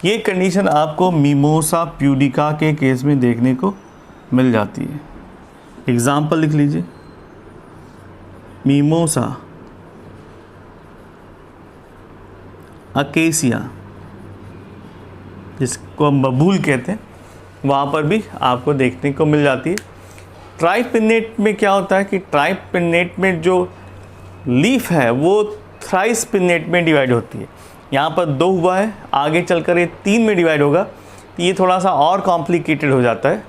ये कंडीशन आपको mimosa pudica के केस में देखने को मिल जाती है। एग्जाम्पल लिख लीजिए, मिमोसा अकेसिया, जिसको हम बबूल कहते हैं, वहाँ पर भी आपको देखने को मिल जाती है। ट्राइपिन्नेट में क्या होता है कि ट्राइपिन्नेट में जो लीफ है वो थ्राइस पिन्नेट में डिवाइड होती है। यहाँ पर 2 हुआ है, आगे चलकर ये 3 में डिवाइड होगा, तो ये थोड़ा सा और कॉम्प्लिकेटेड हो जाता है।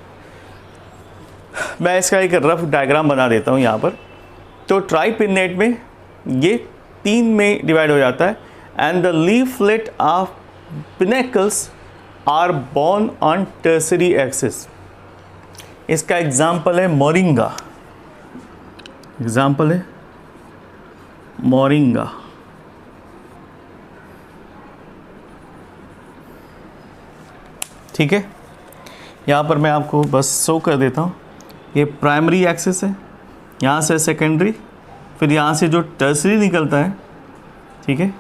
मैं इसका एक रफ डायग्राम बना देता हूँ यहाँ पर। तो ट्राइपिन्नेट में ये 3 में डिवाइड हो जाता है and the leaflet of pinnacles are borne on tertiary axis. इसका एग्जाम्पल है मोरिंगा, एग्जाम्पल है मोरिंगा। ठीक है, यहाँ पर मैं आपको बस शो कर देता हूँ। ये प्राइमरी एक्सिस है, यहाँ से सेकेंडरी, फिर यहाँ से जो टर्सरी निकलता है, ठीक है,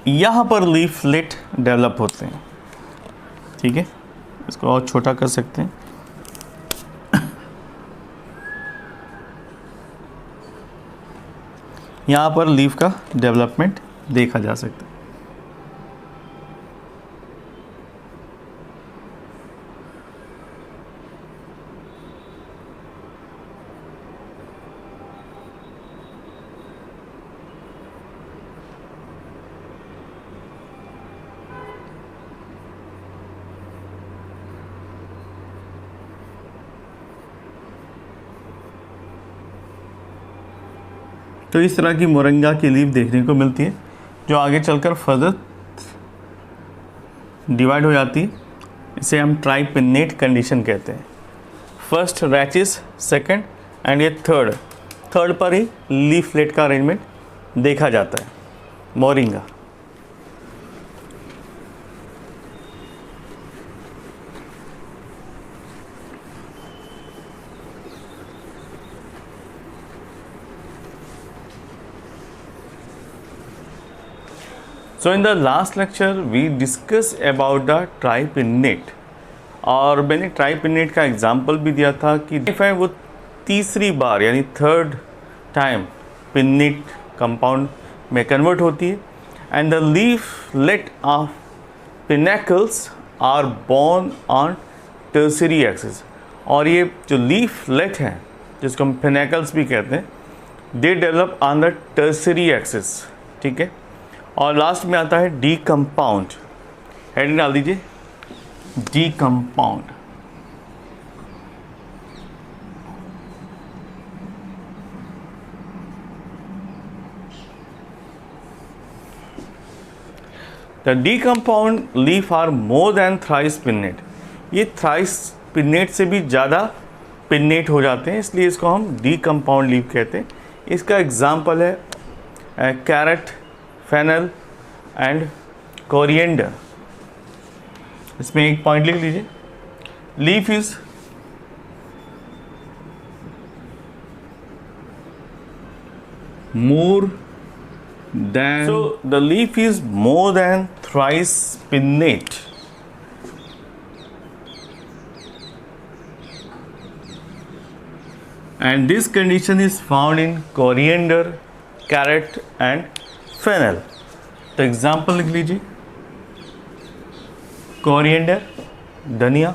यहाँ पर लीफलेट डेवलप होते हैं। ठीक है, इसको और छोटा कर सकते हैं। यहाँ पर लीफ का डेवलपमेंट देखा जा सकता है। तो इस तरह की मोरिंगा की लीफ देखने को मिलती है, जो आगे चलकर फर्दर डिवाइड हो जाती है। इसे हम ट्राइपिन्नेट कंडीशन कहते हैं। फर्स्ट रैचिस, सेकंड एंड ये थर्ड पर ही लीफलेट का अरेंजमेंट देखा जाता है, moringa. So in the last lecture we discussed about the ट्राइपिन्नेट, और मैंने ट्राइपिन्नेट का एग्जाम्पल भी दिया था कि लीफ है वो तीसरी बार यानी थर्ड टाइम पिन्नेट कंपाउंड में कन्वर्ट होती है and the leaflet of pinnacles are borne on tertiary axis. और ये जो लीफलेट है, जिसको हम पिनेकल्स भी कहते हैं, they develop on the tertiary axis. ठीक है, और लास्ट में आता है डी कंपाउंड। हेडिंग डाल दीजिए, decompound. The decompound leaf are more than thrice pinnate. ये थ्राइस पिन्नेट से भी ज़्यादा पिन्नेट हो जाते हैं, इसलिए इसको हम डी कंपाउंड लीफ कहते हैं। इसका एग्जाम्पल है कैरेट, फेनल एंड कोरिएंडर। इसमें एक पॉइंट लिख लीजिए, leaf is more than, so the leaf is more than thrice pinnate. And this condition is found in coriander, carrot and fennel. तो example लिख लीजिए, कोरिएंडर धनिया,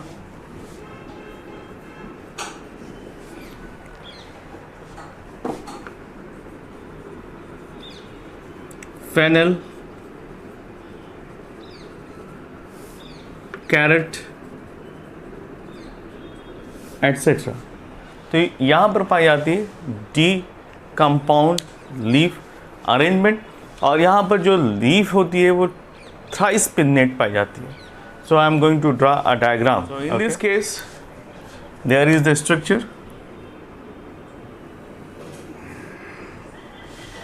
फेनल कैरेट एटसेट्रा। तो यहाँ पर पाई जाती है डी कंपाउंड लीफ अरेंजमेंट, और यहाँ पर जो लीफ होती है वो थ्राइस पिन्नेट पाई जाती है। So I am going to draw a diagram. So in this case there is the structure.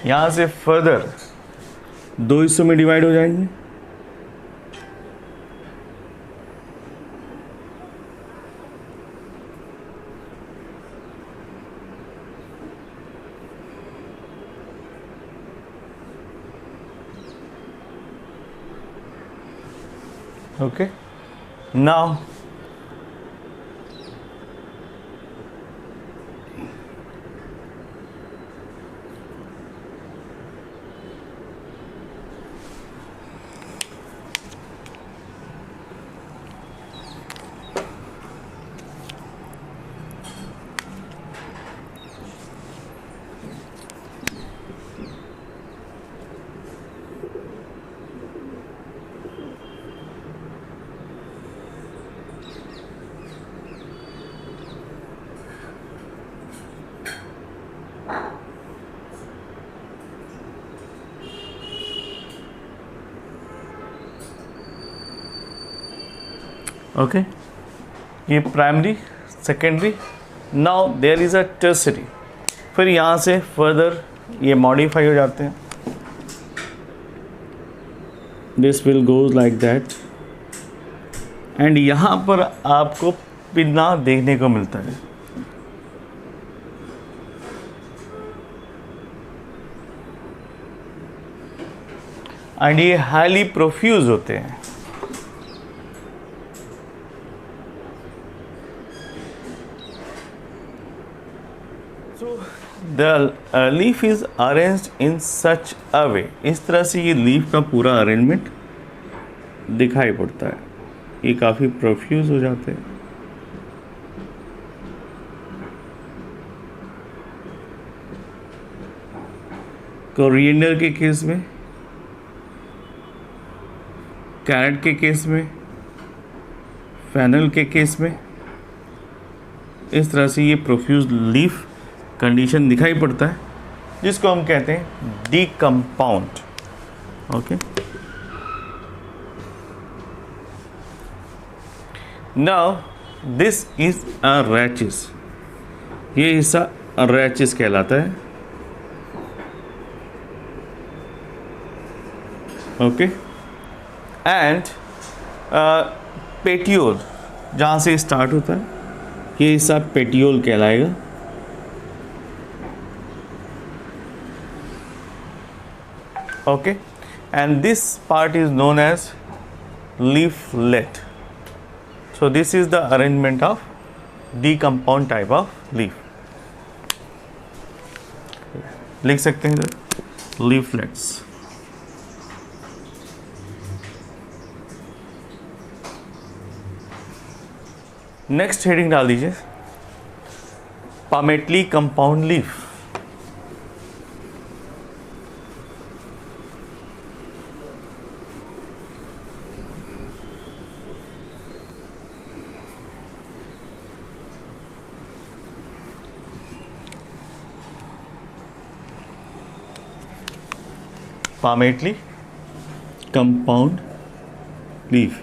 यहाँ से फर्दर 2 हिस्सों में डिवाइड हो जाएंगे। Okay, now ओके, ये primary, secondary, now there is a tertiary. फिर यहाँ से फर्दर ये मॉडिफाई हो जाते हैं। This will goes like that, and यहाँ पर आपको पिन्ना देखने को मिलता है। एंड ये हाईली प्रोफ्यूज होते हैं। The leaf is arranged in such a way, इस तरह से ये लीफ का पूरा अरेंजमेंट दिखाई पड़ता है। ये काफ़ी प्रोफ्यूज हो जाते हैं। कोरिएंडर के केस में, कैरेट के केस में, फेनल के केस में इस तरह से ये प्रोफ्यूज लीफ कंडीशन दिखाई पड़ता है, जिसको हम कहते हैं decompound. Okay, now this is a rachis. ये हिस्सा रैचिस कहलाता है। ओके, एंड पेटियोल जहाँ से स्टार्ट होता है, ये हिस्सा पेटियोल कहलाएगा। Okay, and this part is known as leaflet. So this is the arrangement of decompound type of leaf. लिख सकते हैं leaflets. नेक्स्ट हेडिंग डाल दीजिए, palmately compound leaf. Palmately compound leaf.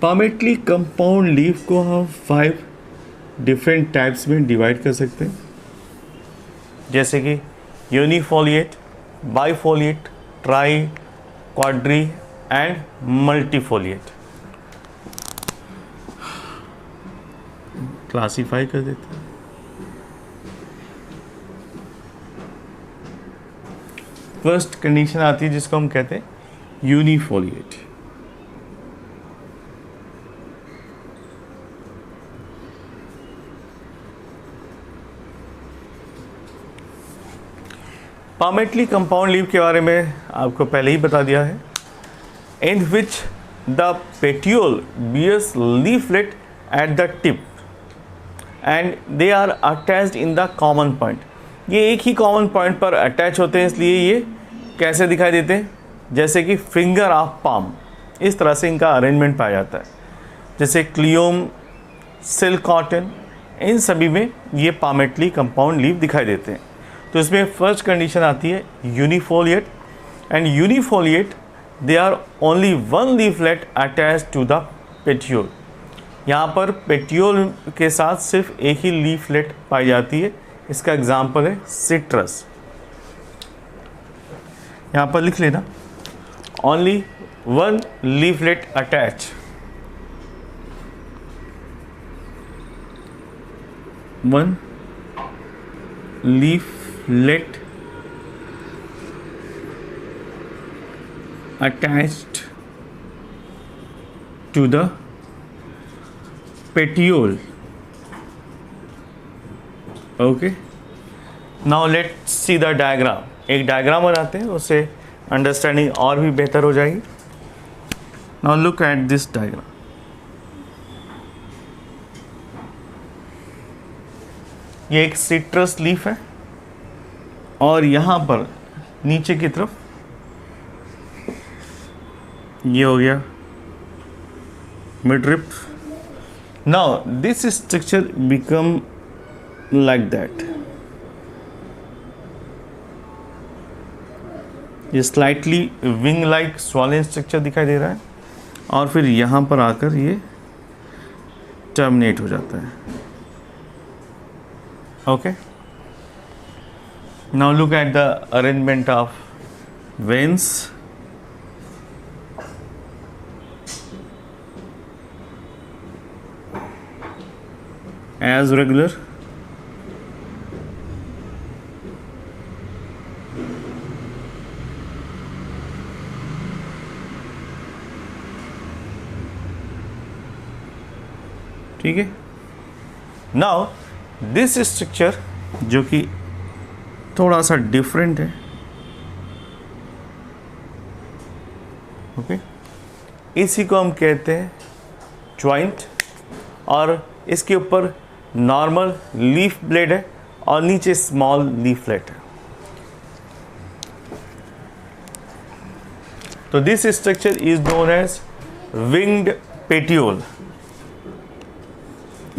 Palmately compound leaf को हम 5 different types में divide कर सकते हैं, जैसे कि यूनिफोलिएट, बाइफोलिएट, try, quadri and multifoliate. Classify कर देते हैं। फर्स्ट कंडीशन आती है जिसको हम कहते हैं यूनिफोलिएट। पामेटली कंपाउंड लीफ के बारे में आपको पहले ही बता दिया है, in which the petiole bears leaflet at the tip and they are attached in the common point. ये एक ही कॉमन पॉइंट पर अटैच होते हैं, इसलिए ये कैसे दिखाई देते हैं, जैसे कि फिंगर ऑफ पाम। इस तरह से इनका अरेंजमेंट पाया जाता है। जैसे क्लियोम, सिल्क कॉटन, इन सभी में ये पामेटली कंपाउंड लीफ दिखाई देते हैं। तो इसमें फर्स्ट कंडीशन आती है unifoliate, and unifoliate they are only one leaflet attach to the petiole. यहाँ पर पेटियोल के साथ सिर्फ एक ही लीफलेट पाई जाती है। इसका एग्जाम्पल है सिट्रस। यहाँ पर लिख लेना, only one leaflet attached. One leaflet attached to the petiole. Okay. Now let's see the diagram. एक डायग्राम बनाते हैं, उससे अंडरस्टैंडिंग और भी बेहतर हो जाएगी. Now look at this diagram. ये एक सिट्रस लीफ है और यहाँ पर नीचे की तरफ ये हो गया midrib. Now this structure become like that. ये slightly wing like swollen structure दिखाई दे रहा है और फिर यहाँ पर आकर ये टर्मिनेट हो जाता है. Okay. Now look at the arrangement of veins. As regular. ठीक है. नाउ दिस स्ट्रक्चर जो कि थोड़ा सा डिफरेंट है. ओके. इसी को हम कहते हैं ज्वाइंट और इसके ऊपर नॉर्मल लीफ ब्लेड है और नीचे स्मॉल लीफलेट है. तो this structure is known as winged petiole.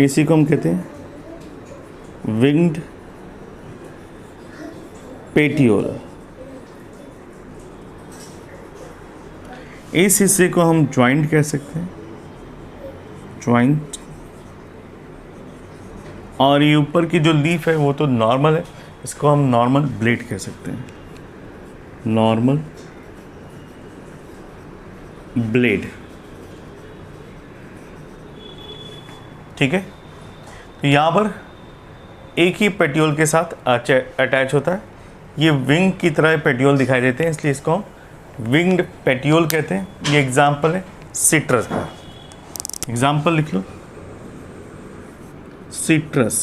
इसी को हम कहते हैं विंग्ड पेटियोल. इस हिस्से को हम ज्वाइंट कह सकते हैं, ज्वाइंट. और ये ऊपर की जो लीफ है वो तो नॉर्मल है, इसको हम नॉर्मल ब्लेड कह सकते हैं, नॉर्मल ब्लेड. ठीक है. तो यहाँ पर एक ही पेटियोल के साथ अटैच होता है. ये विंग की तरह पेटियोल दिखाई देते हैं, इसलिए इसको हम विंग्ड पेटियोल कहते हैं. ये एग्जाम्पल है सिट्रस का. एग्जाम्पल लिख लो, सिट्रस.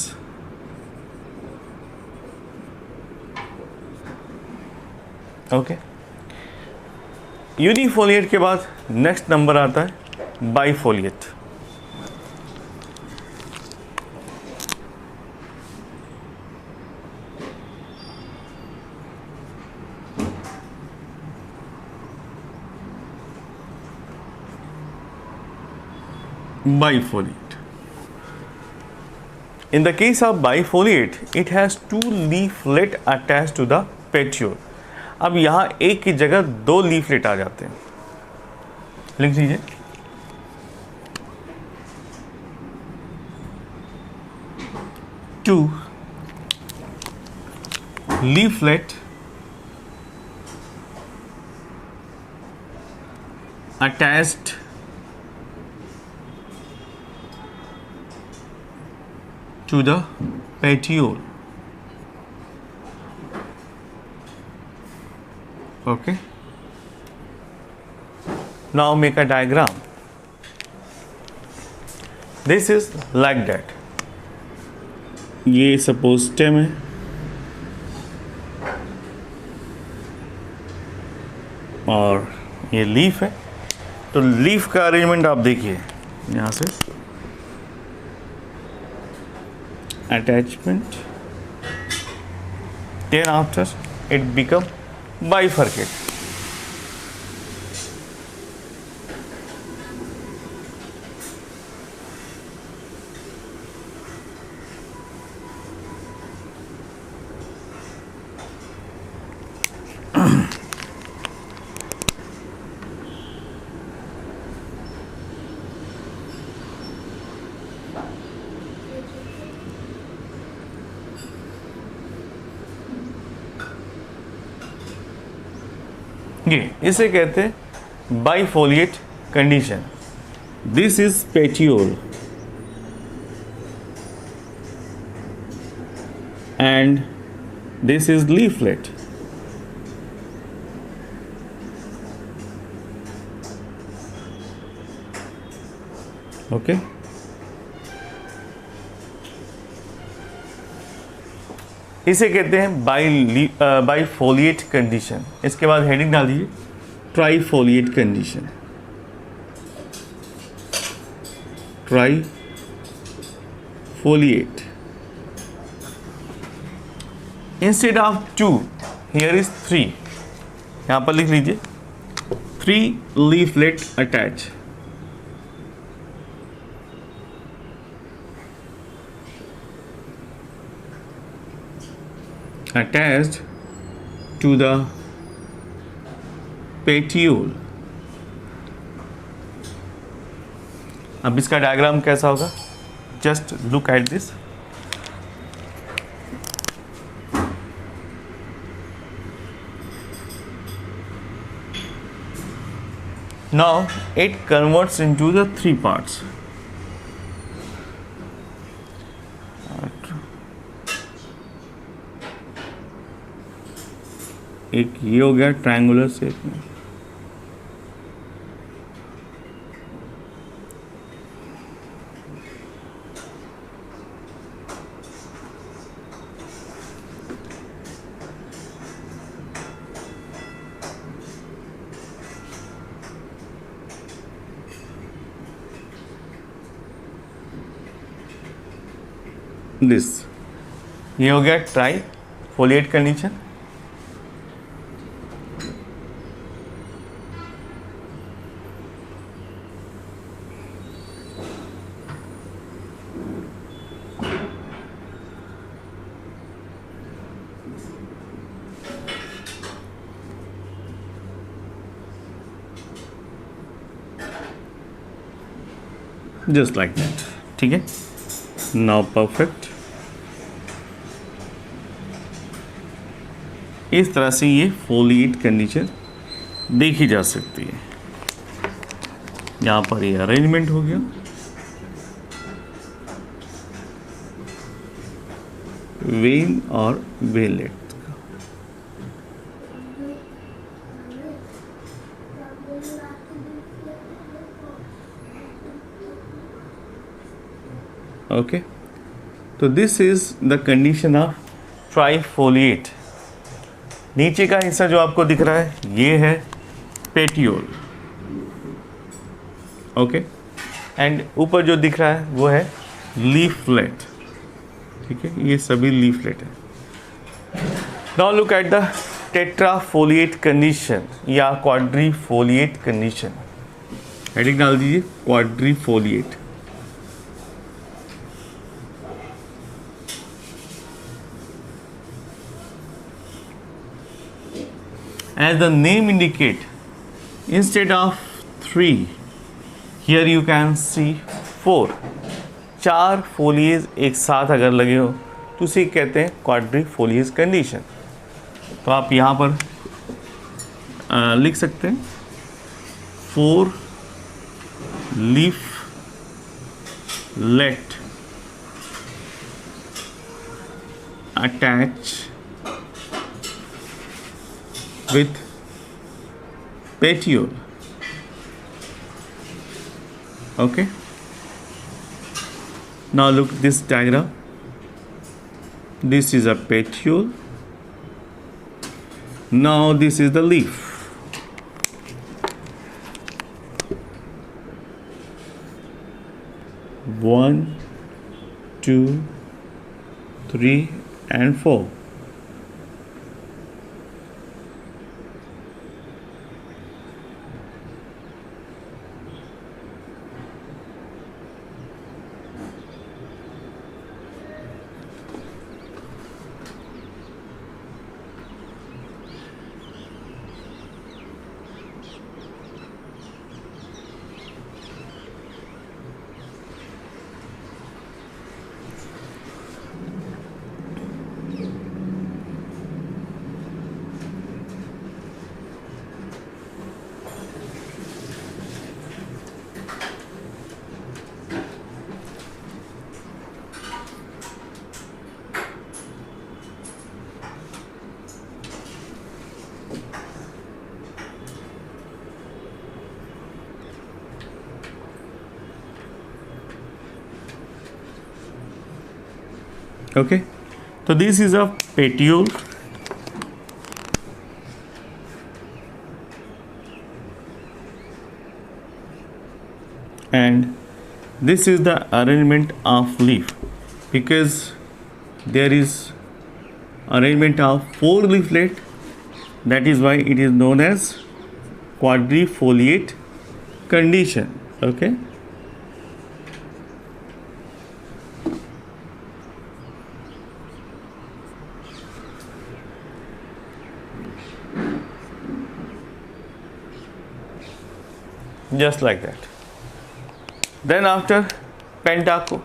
ओके. यूनिफोलिएट के बाद नेक्स्ट नंबर आता है बाइफोलिएट. Bifoliate. In the case of bifoliate, it has two leaflet attached to the petiole. अब यहाँ एक की जगह दो लीफलेट आ जाते हैं. लिख लीजिए, two leaflet attached to the petiole. Okay. Now make a diagram. This is like that. ये suppose stem है और ये लीफ है. तो लीफ का अरेंजमेंट आप देखिए, यहाँ से attachment, then after it become bifurcate. ये इसे कहते हैं bifoliate condition. This is petiole and this is leaflet. Okay. इसे कहते हैं बाइफोलिएट कंडीशन. इसके बाद हेडिंग डाल दीजिए trifoliate condition. Trifoliate. Instead of 2 here is 3. यहाँ पर लिख लीजिए 3 leaflet attach. Attached to the petiole. अब इसका डायग्राम कैसा होगा? Just look at this. Now it converts into the 3 parts. एक ये हो गया ट्रायंगुलर शेप में. दिस ये हो गया trifoliate condition. Just like that. ठीक है. Now perfect. इस तरह से ये फोलिएट कंडीशन देखी जा सकती है. यहाँ पर ये अरेंजमेंट हो गया. वेन और वेलेट का. ओके. तो this is the condition of trifoliate. नीचे का हिस्सा जो आपको दिख रहा है ये है पेटियोल. ओके. एंड ऊपर जो दिख रहा है वो है लीफलेट. ठीक है. ये सभी लीफलेट है. Now look at the tetrafoliate condition या क्वाड्रीफोलिएट कंडीशन. हेडिंग डाल दीजिए quadrifoliate. As the name indicate, instead of 3, here you can see 4. 4 foliage एक साथ अगर लगे हो तो उसे कहते हैं क्वाड्रीफोलिएज कंडीशन. तो आप यहाँ पर लिख सकते हैं 4 leaflet attach with petiole. Okay. Now look this diagram. This is a petiole. Now this is the leaf. One, 2, 3 and 4. Okay, so this is a petiole, and this is the arrangement of leaf, because there is arrangement of 4 leaflet, that is why it is known as quadrifoliate condition. Okay, just like that. Then after पेंटाको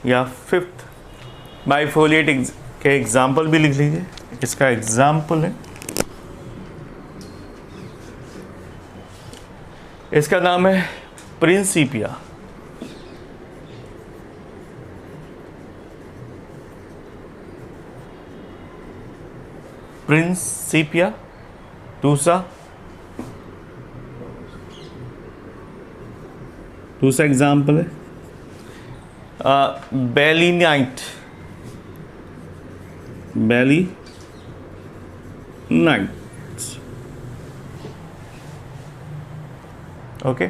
या fifth बाइफोलिएट के example भी लिख लीजिए. इसका example है, इसका नाम है प्रिंसिपिया. प्रिंसिपिया. दूसरा एग्जाम्पल है बेलिनाइट. ओके.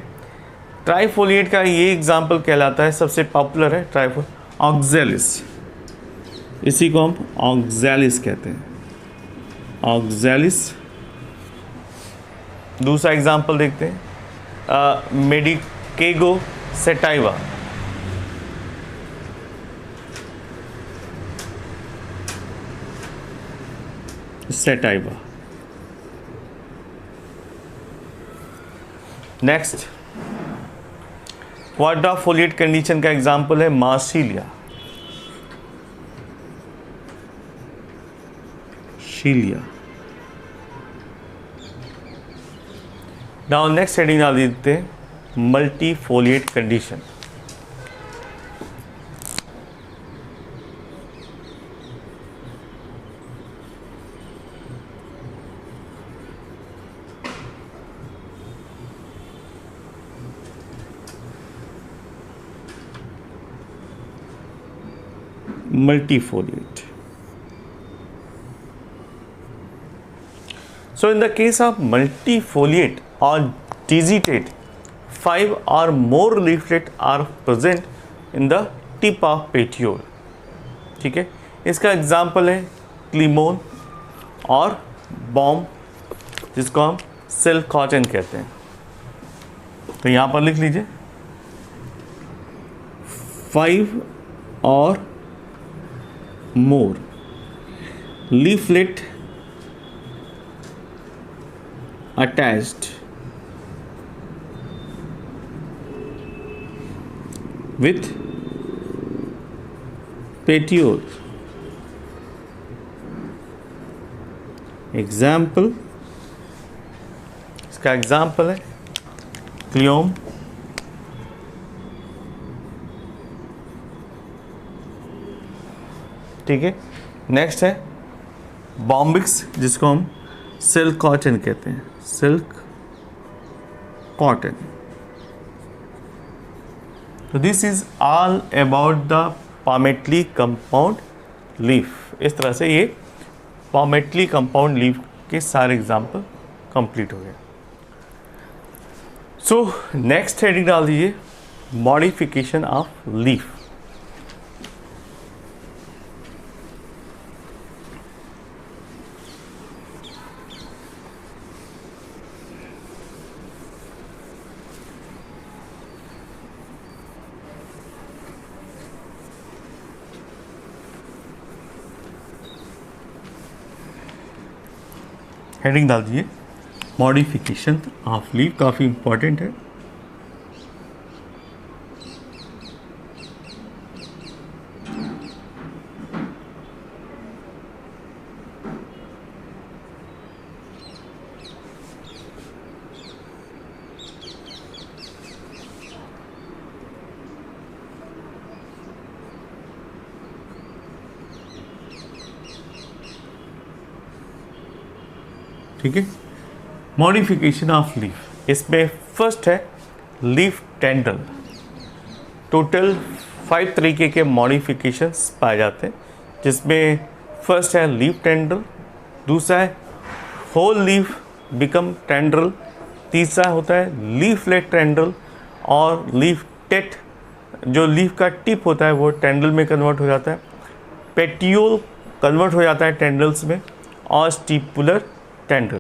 ट्राइफोलिएट का ये एग्जाम्पल कहलाता है, सबसे पॉपुलर है ट्राइफो ऑक्जेलिस. इसी को हम ऑक्जेलिस कहते हैं, ऑक्जेलिस. दूसरा एग्जाम्पल देखते हैं मेडिकेगो सेटाइवा. सेटाइवा. नेक्स्ट क्वाड्राफोलिएट कंडीशन का एग्जाम्पल है मार्सिलिया. नाउ नेक्स्ट हेडिंग डाल देते हैं multifoliate condition. Multifoliate. So in the case of multifoliate or digitiate, 5 or more leaflet are present in the tip of petiole. ठीक है. इसका एग्जाम्पल है क्लीमोन और बॉम, जिसको हम सिल्क कॉटन कहते हैं. तो यहाँ पर लिख लीजिए 5 और more leaflet attached with petiole. Example, इसका एग्जाम्पल है क्लियोम, ठीक है. नेक्स्ट है बॉम्बिक्स, जिसको हम सिल्क कॉटन कहते हैं, सिल्क कॉटन. तो this is all about the palmately compound leaf. इस तरह से ये पामेटली कंपाउंड लीफ के सारे एग्जाम्पल कंप्लीट हो गए. सो नेक्स्ट हेडिंग डाल दीजिए मॉडिफिकेशन ऑफ लीफ. हेडिंग डाल दीजिए मॉडिफिकेशन ऑफ लीफ. काफ़ी इंपॉर्टेंट है. ठीक है. मॉडिफिकेशन ऑफ लीफ, इसमें फर्स्ट है लीफ टेंडल. टोटल 5 तरीके के मॉडिफिकेशंस पाए जाते हैं. जिसमें फर्स्ट है लीफ टेंड्रल, दूसरा है होल लीफ बिकम टेंड्रल, तीसरा होता है लीफलेट टेंड्रल, और लीफ टेट, जो लीफ का टिप होता है वो टेंड्रल में कन्वर्ट हो जाता है, पेटियोल कन्वर्ट हो जाता है टेंड्रल्स में, और स्टिपुलर टेंड्रल।